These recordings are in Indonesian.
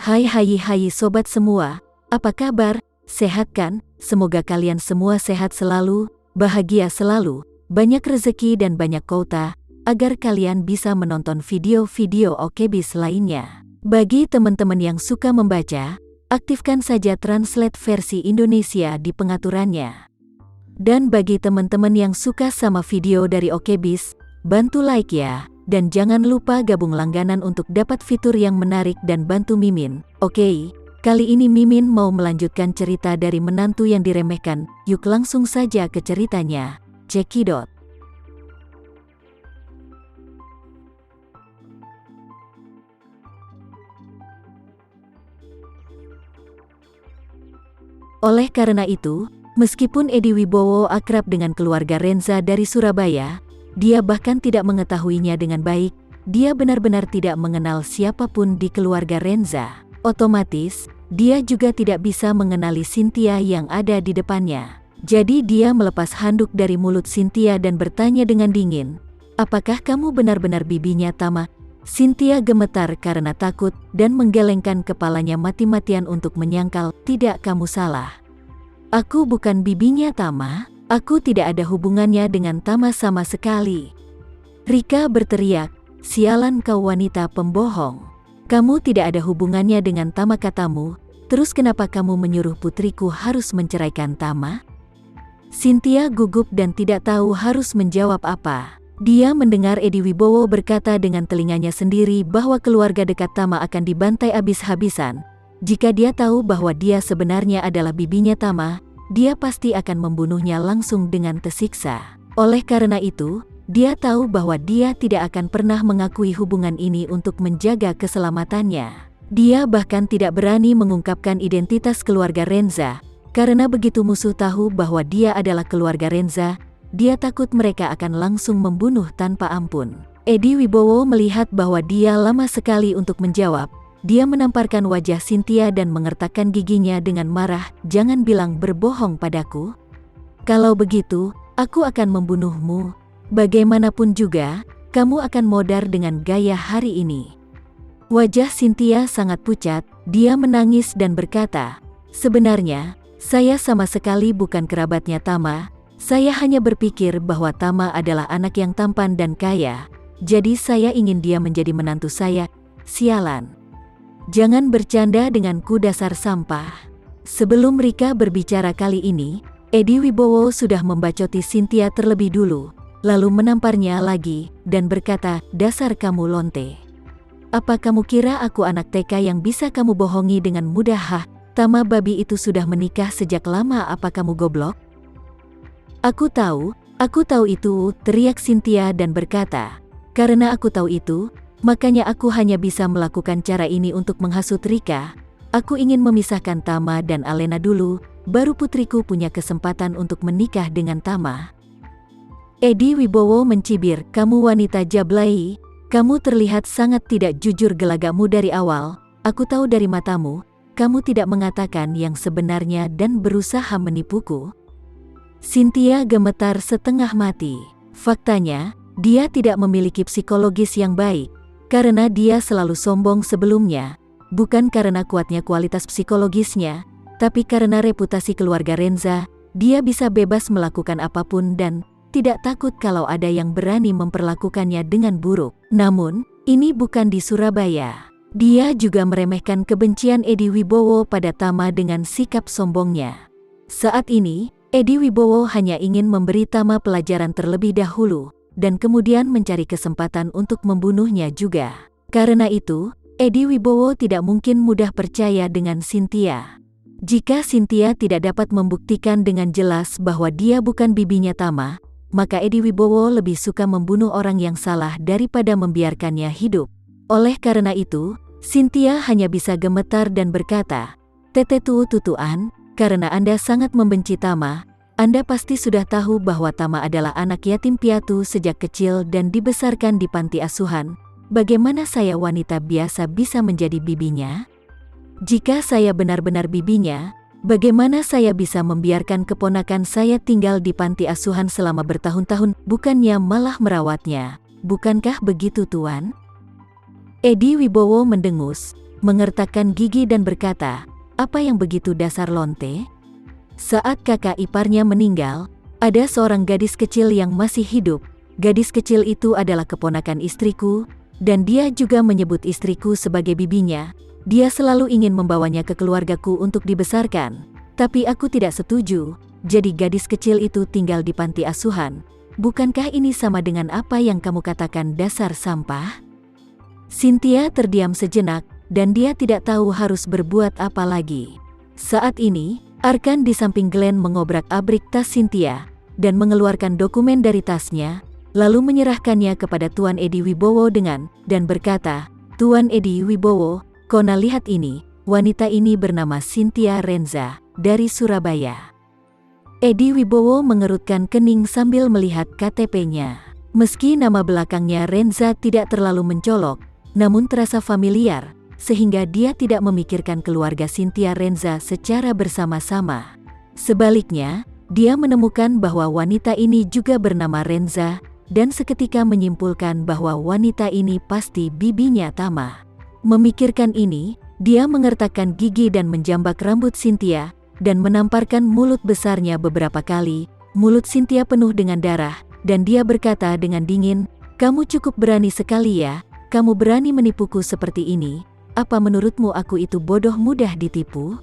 Hai sobat semua, apa kabar? Sehat kan? Semoga kalian semua sehat selalu, bahagia selalu, banyak rezeki dan banyak kota, agar kalian bisa menonton video-video OKBIS lainnya. Bagi teman-teman yang suka membaca, aktifkan saja translate versi Indonesia di pengaturannya. Dan bagi teman-teman yang suka sama video dari OKBIS, bantu like ya. Dan jangan lupa gabung langganan untuk dapat fitur yang menarik dan bantu Mimin. Oke, kali ini Mimin mau melanjutkan cerita dari menantu yang diremehkan. Yuk langsung saja ke ceritanya. Cekidot. Oleh karena itu, meskipun Edi Wibowo akrab dengan keluarga Renza dari Surabaya, dia bahkan tidak mengetahuinya dengan baik. Dia benar-benar tidak mengenal siapapun di keluarga Renza. Otomatis, dia juga tidak bisa mengenali Cynthia yang ada di depannya. Jadi dia melepas handuk dari mulut Cynthia dan bertanya dengan dingin, "Apakah kamu benar-benar bibinya Tama?" Cynthia gemetar karena takut dan menggelengkan kepalanya mati-matian untuk menyangkal, "Tidak, kamu salah. Aku bukan bibinya Tama. Aku tidak ada hubungannya dengan Tama sama sekali." Rika berteriak, "Sialan kau wanita pembohong. Kamu tidak ada hubungannya dengan Tama katamu, terus kenapa kamu menyuruh putriku harus menceraikan Tama?" Cynthia gugup dan tidak tahu harus menjawab apa. Dia mendengar Edi Wibowo berkata dengan telinganya sendiri bahwa keluarga dekat Tama akan dibantai habis-habisan. Jika dia tahu bahwa dia sebenarnya adalah bibinya Tama, dia pasti akan membunuhnya langsung dengan tersiksa. Oleh karena itu, dia tahu bahwa dia tidak akan pernah mengakui hubungan ini untuk menjaga keselamatannya. Dia bahkan tidak berani mengungkapkan identitas keluarga Renza, karena begitu musuh tahu bahwa dia adalah keluarga Renza, dia takut mereka akan langsung membunuh tanpa ampun. Edi Wibowo melihat bahwa dia lama sekali untuk menjawab. Dia menamparkan wajah Cynthia dan mengertakkan giginya dengan marah, "Jangan bilang berbohong padaku. Kalau begitu, aku akan membunuhmu. Bagaimanapun juga, kamu akan modar dengan gaya hari ini." Wajah Cynthia sangat pucat, dia menangis dan berkata, "Sebenarnya, saya sama sekali bukan kerabatnya Tama. Saya hanya berpikir bahwa Tama adalah anak yang tampan dan kaya, jadi saya ingin dia menjadi menantu saya. Sialan. Jangan bercanda denganku dasar sampah." Sebelum Rika berbicara kali ini, Edi Wibowo sudah membacoti Cynthia terlebih dulu, lalu menamparnya lagi, dan berkata, "Dasar kamu lonte. Apa kamu kira aku anak TK yang bisa kamu bohongi dengan mudah? Hah, Tama babi itu sudah menikah sejak lama, apa kamu goblok?" Aku tahu itu," teriak Cynthia dan berkata, "Karena aku tahu itu, makanya aku hanya bisa melakukan cara ini untuk menghasut Rika. Aku ingin memisahkan Tama dan Alena dulu, baru putriku punya kesempatan untuk menikah dengan Tama." Edi Wibowo mencibir, "Kamu wanita jablay, kamu terlihat sangat tidak jujur gelagamu dari awal. Aku tahu dari matamu, kamu tidak mengatakan yang sebenarnya dan berusaha menipuku." Cynthia gemetar setengah mati. Faktanya, dia tidak memiliki psikologis yang baik. Karena dia selalu sombong sebelumnya, bukan karena kuatnya kualitas psikologisnya, tapi karena reputasi keluarga Renza, dia bisa bebas melakukan apapun dan tidak takut kalau ada yang berani memperlakukannya dengan buruk. Namun, ini bukan di Surabaya. Dia juga meremehkan kebencian Edi Wibowo pada Tama dengan sikap sombongnya. Saat ini, Edi Wibowo hanya ingin memberi Tama pelajaran terlebih dahulu, dan kemudian mencari kesempatan untuk membunuhnya juga. Karena itu, Edi Wibowo tidak mungkin mudah percaya dengan Cynthia. Jika Cynthia tidak dapat membuktikan dengan jelas bahwa dia bukan bibinya Tama, maka Edi Wibowo lebih suka membunuh orang yang salah daripada membiarkannya hidup. Oleh karena itu, Cynthia hanya bisa gemetar dan berkata, "Tete tutuan, karena Anda sangat membenci Tama, Anda pasti sudah tahu bahwa Tama adalah anak yatim piatu sejak kecil dan dibesarkan di panti asuhan. Bagaimana saya wanita biasa bisa menjadi bibinya? Jika saya benar-benar bibinya, bagaimana saya bisa membiarkan keponakan saya tinggal di panti asuhan selama bertahun-tahun, bukannya malah merawatnya? Bukankah begitu, Tuan?" Edi Wibowo mendengus. mengertakkan gigi dan berkata, "Apa yang begitu dasar lonte?" Saat kakak iparnya meninggal, ada seorang gadis kecil yang masih hidup. Gadis kecil itu adalah keponakan istriku, dan dia juga menyebut istriku sebagai bibinya. Dia selalu ingin membawanya ke keluargaku untuk dibesarkan. Tapi aku tidak setuju, jadi gadis kecil itu tinggal di panti asuhan. Bukankah ini sama dengan apa yang kamu katakan dasar sampah? Cynthia terdiam sejenak, dan dia tidak tahu harus berbuat apa lagi. Saat ini, Arkan di samping Glenn mengobrak-abrik tas Cynthia, dan mengeluarkan dokumen dari tasnya, lalu menyerahkannya kepada Tuan Edi Wibowo dan berkata, "Tuan Edi Wibowo, Kona lihat ini, wanita ini bernama Cynthia Renza, dari Surabaya." Edi Wibowo mengerutkan kening sambil melihat KTP-nya. Meski nama belakangnya Renza tidak terlalu mencolok, namun terasa familiar, sehingga dia tidak memikirkan keluarga Cynthia Renza secara bersama-sama. Sebaliknya, dia menemukan bahwa wanita ini juga bernama Renza, dan seketika menyimpulkan bahwa wanita ini pasti bibinya Tama. Memikirkan ini, dia mengertakkan gigi dan menjambak rambut Cynthia, dan menamparkan mulut besarnya beberapa kali. Mulut Cynthia penuh dengan darah, dan dia berkata dengan dingin, "Kamu cukup berani sekali ya, kamu berani menipuku seperti ini. Apa menurutmu aku itu bodoh mudah ditipu?"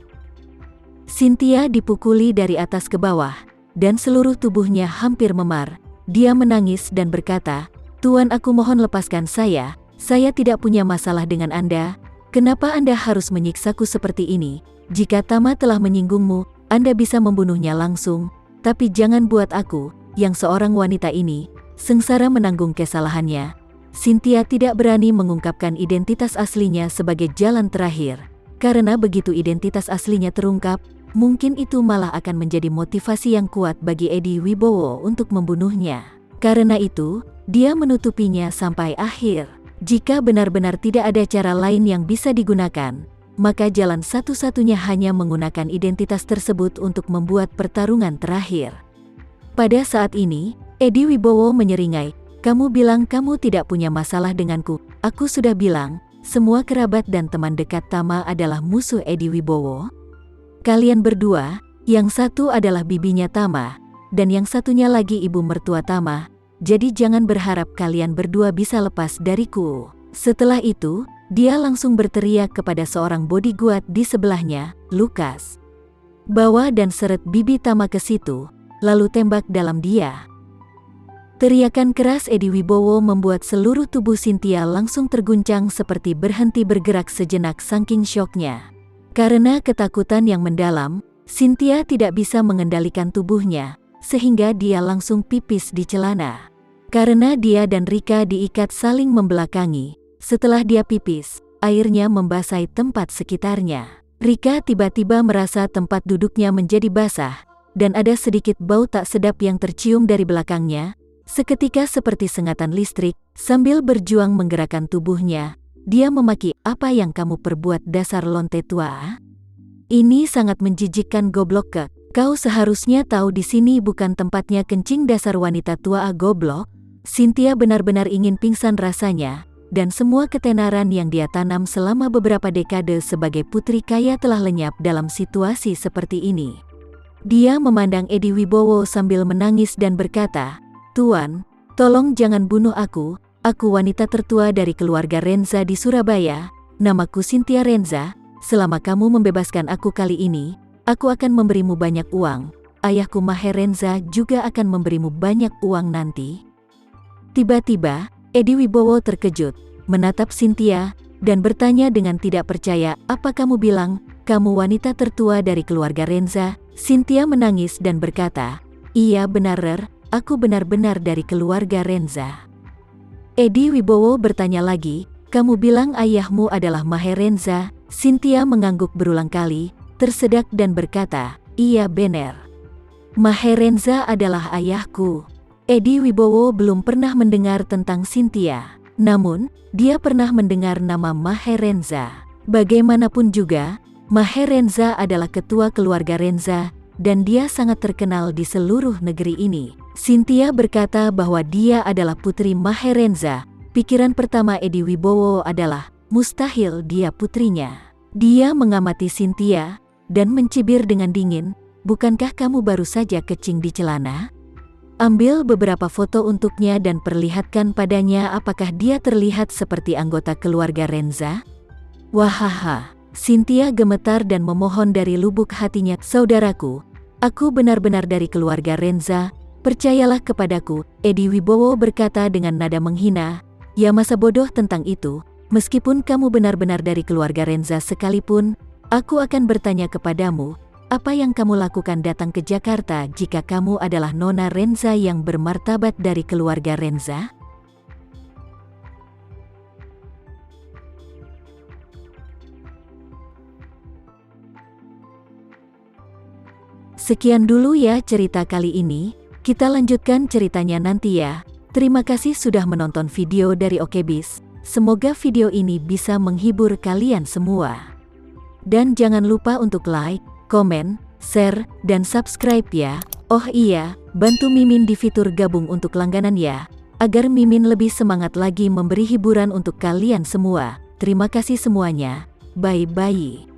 Cynthia dipukuli dari atas ke bawah, dan seluruh tubuhnya hampir memar. Dia menangis dan berkata, "Tuan, aku mohon lepaskan saya tidak punya masalah dengan Anda. Kenapa Anda harus menyiksaku seperti ini? Jika Tama telah menyinggungmu, Anda bisa membunuhnya langsung, tapi jangan buat aku, yang seorang wanita ini, sengsara menanggung kesalahannya." Cynthia tidak berani mengungkapkan identitas aslinya sebagai jalan terakhir, karena begitu identitas aslinya terungkap, mungkin itu malah akan menjadi motivasi yang kuat bagi Edi Wibowo untuk membunuhnya. Karena itu, dia menutupinya sampai akhir. Jika benar-benar tidak ada cara lain yang bisa digunakan, maka jalan satu-satunya hanya menggunakan identitas tersebut untuk membuat pertarungan terakhir. Pada saat ini, Edi Wibowo menyeringai, "Kamu bilang kamu tidak punya masalah denganku. Aku sudah bilang, semua kerabat dan teman dekat Tama adalah musuh Edi Wibowo. Kalian berdua, yang satu adalah bibinya Tama, dan yang satunya lagi ibu mertua Tama. Jadi jangan berharap kalian berdua bisa lepas dariku." Setelah itu, dia langsung berteriak kepada seorang bodyguard di sebelahnya, "Lukas, bawa dan seret bibi Tama ke situ, lalu tembak dalam dia." Teriakan keras Edi Wibowo membuat seluruh tubuh Cynthia langsung terguncang seperti berhenti bergerak sejenak saking syoknya. Karena ketakutan yang mendalam, Cynthia tidak bisa mengendalikan tubuhnya, sehingga dia langsung pipis di celana. Karena dia dan Rika diikat saling membelakangi, setelah dia pipis, airnya membasahi tempat sekitarnya. Rika tiba-tiba merasa tempat duduknya menjadi basah, dan ada sedikit bau tak sedap yang tercium dari belakangnya. Seketika seperti sengatan listrik, sambil berjuang menggerakkan tubuhnya, dia memaki, "Apa yang kamu perbuat dasar lonte tua? Ini sangat menjijikkan, goblok ke. Kau seharusnya tahu di sini bukan tempatnya kencing dasar wanita tua, goblok." Cynthia benar-benar ingin pingsan rasanya, dan semua ketenaran yang dia tanam selama beberapa dekade sebagai putri kaya telah lenyap dalam situasi seperti ini. Dia memandang Edi Wibowo sambil menangis dan berkata, "Tuan, tolong jangan bunuh aku wanita tertua dari keluarga Renza di Surabaya, namaku Cynthia Renza, selama kamu membebaskan aku kali ini, aku akan memberimu banyak uang, ayahku Maher Renza juga akan memberimu banyak uang nanti." Tiba-tiba, Edi Wibowo terkejut, menatap Cynthia, dan bertanya dengan tidak percaya, "Apa kamu bilang, kamu wanita tertua dari keluarga Renza?" Cynthia menangis dan berkata, "Iya benar, aku benar-benar dari keluarga Renza." Edi Wibowo bertanya lagi, "Kamu bilang ayahmu adalah Maher Renza?" Cynthia mengangguk berulang kali, tersedak dan berkata, "Iya benar. Maher Renza adalah ayahku." Edi Wibowo belum pernah mendengar tentang Cynthia, namun dia pernah mendengar nama Maher Renza. Bagaimanapun juga, Maher Renza adalah ketua keluarga Renza, dan dia sangat terkenal di seluruh negeri ini. Cynthia berkata bahwa dia adalah putri Maher Renza. Pikiran pertama Edi Wibowo adalah, Mustahil dia putrinya. Dia mengamati Cynthia dan mencibir dengan dingin, bukankah kamu baru saja kecing di celana? Ambil beberapa foto untuknya dan perlihatkan padanya apakah dia terlihat seperti anggota keluarga Renza. Wahaha, Cynthia gemetar dan memohon dari lubuk hatinya, saudaraku, aku benar-benar dari keluarga Renza, percayalah kepadaku, Edi Wibowo berkata dengan nada menghina. Ya masa bodoh tentang itu, meskipun kamu benar-benar dari keluarga Renza sekalipun, aku akan bertanya kepadamu, apa yang kamu lakukan datang ke Jakarta jika kamu adalah Nona Renza yang bermartabat dari keluarga Renza? Sekian dulu ya cerita kali ini, kita lanjutkan ceritanya nanti ya. Terima kasih sudah menonton video dari Okebis. Semoga video ini bisa menghibur kalian semua. Dan jangan lupa untuk like, komen, share, dan subscribe ya. Oh iya, bantu Mimin di fitur gabung untuk langganan ya, agar Mimin lebih semangat lagi memberi hiburan untuk kalian semua. Terima kasih semuanya. Bye-bye.